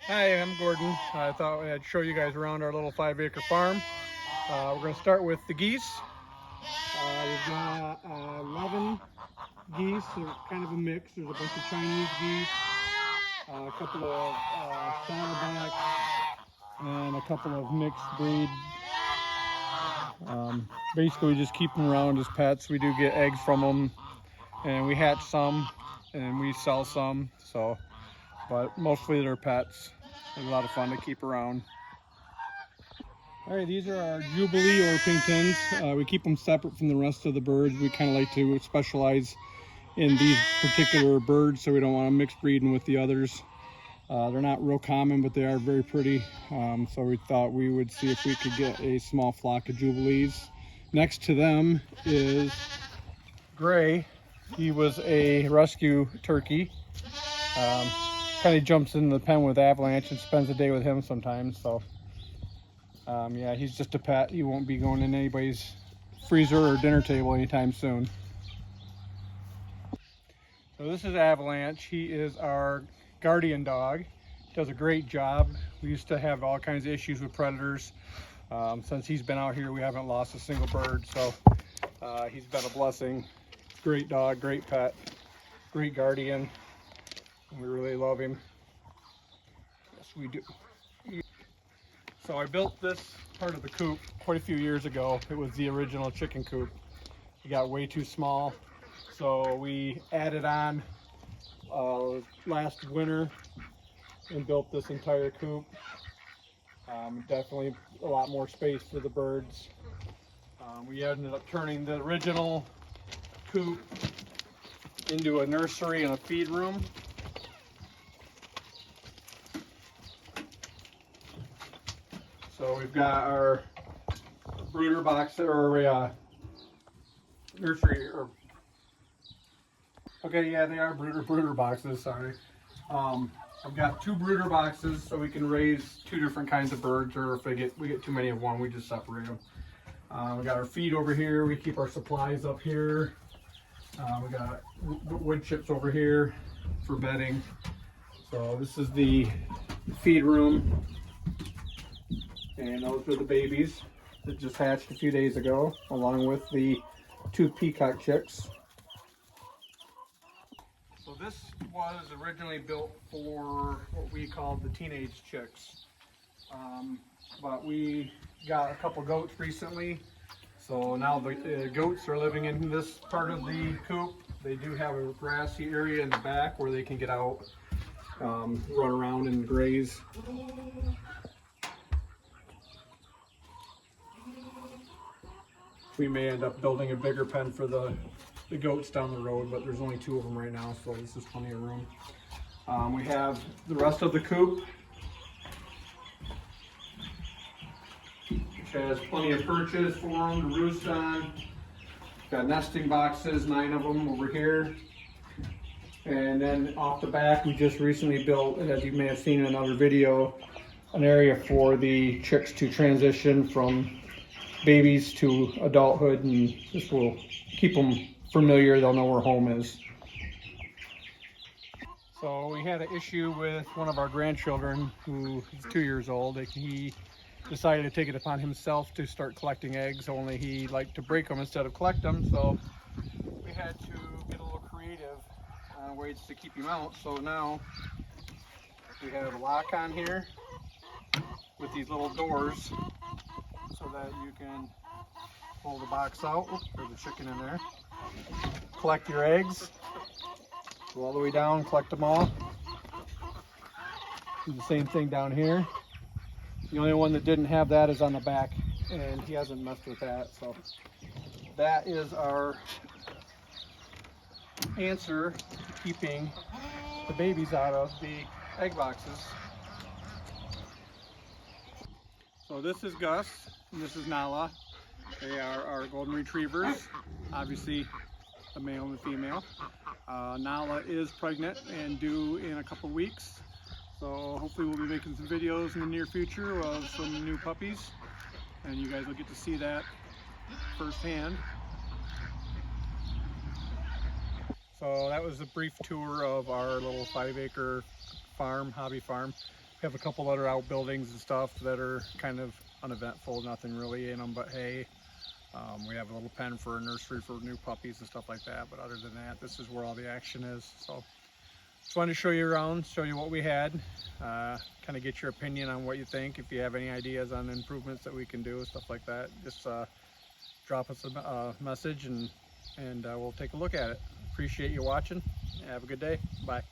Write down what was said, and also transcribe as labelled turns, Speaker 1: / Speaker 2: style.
Speaker 1: Hi, I'm Gordon. I thought I'd show you guys around our little 5-acre farm. We're going to start with the geese. We've got 11 geese. They're kind of a mix. There's a bunch of Chinese geese, a couple of saddlebacks, and a couple of mixed breed. Basically, we just keep them around as pets. We do get eggs from them, and we hatch some, and we sell some. But mostly they're pets. They're a lot of fun to keep around. All right, these are our Jubilee Orpingtons. We keep them separate from the rest of the birds. We kind of like to specialize in these particular birds, so we don't want to mix breeding with the others. They're not real common, but they are very pretty. So we thought we would see if we could get a small flock of Jubilees. Next to them is Gray. He was a rescue turkey. Kind of jumps in the pen with Avalanche and spends the day with him sometimes. So yeah, he's just a pet. He won't be going in anybody's freezer or dinner table anytime soon. So this is Avalanche. He is our guardian dog. Does a great job. We used to have all kinds of issues with predators. Since he's been out here, we haven't lost a single bird. So he's been a blessing. Great dog, great pet, great guardian. We really love him. Yes, we do. So I built this part of the coop quite a few years ago. It was the original chicken coop. It got way too small, so we added on last winter and built this entire coop. Definitely a lot more space for the birds. We ended up turning the original coop into a nursery and a feed room. So we've got our brooder box or nursery or okay, yeah, they are brooder boxes. Sorry, I've got 2 brooder boxes so we can raise 2 different kinds of birds. Or if we get too many of one, we just separate them. We got our feed over here. We keep our supplies up here. We got wood chips over here for bedding. So this is the feed room. And those are the babies that just hatched a few days ago, along with the 2 peacock chicks. So this was originally built for what we called the teenage chicks. But we got a couple goats recently. So now the goats are living in this part of the coop. They do have a grassy area in the back where they can get out, run around and graze. We may end up building a bigger pen for the goats down the road, but there's only 2 of them right now, so this is plenty of room. We have the rest of the coop, which has plenty of perches for them to roost on. Got nesting boxes, 9 of them over here. And then off the back, we just recently built, as you may have seen in another video, an area for the chicks to transition from babies to adulthood, and this will keep them familiar. They'll know where home is. So we had an issue with one of our grandchildren who is 2 years old. He decided to take it upon himself to start collecting eggs, only he liked to break them instead of collect them. So we had to get a little creative on ways to keep him out. So now we have a lock on here with these little doors, so that you can pull the box out. There's a chicken in there. Collect your eggs. Go all the way down, collect them all. Do the same thing down here. The only one that didn't have that is on the back, and he hasn't messed with that. So that is our answer to keeping the babies out of the egg boxes. So this is Gus, and this is Nala. They are our golden retrievers, obviously a male and a female. Nala is pregnant and due in a couple weeks, so hopefully we'll be making some videos in the near future of some new puppies, and you guys will get to see that firsthand. So that was a brief tour of our little 5-acre farm, hobby farm. We have a couple other outbuildings and stuff that are kind of uneventful, nothing really in them but hay. We have a little pen for a nursery for new puppies and stuff like that, but other than that, this is where all the action is. So just wanted to show you around, show you what we had, kind of get your opinion on what you think. If you have any ideas on improvements that we can do, stuff like that, just drop us a message and we'll take a look at it. Appreciate you watching. Have a good day. Bye.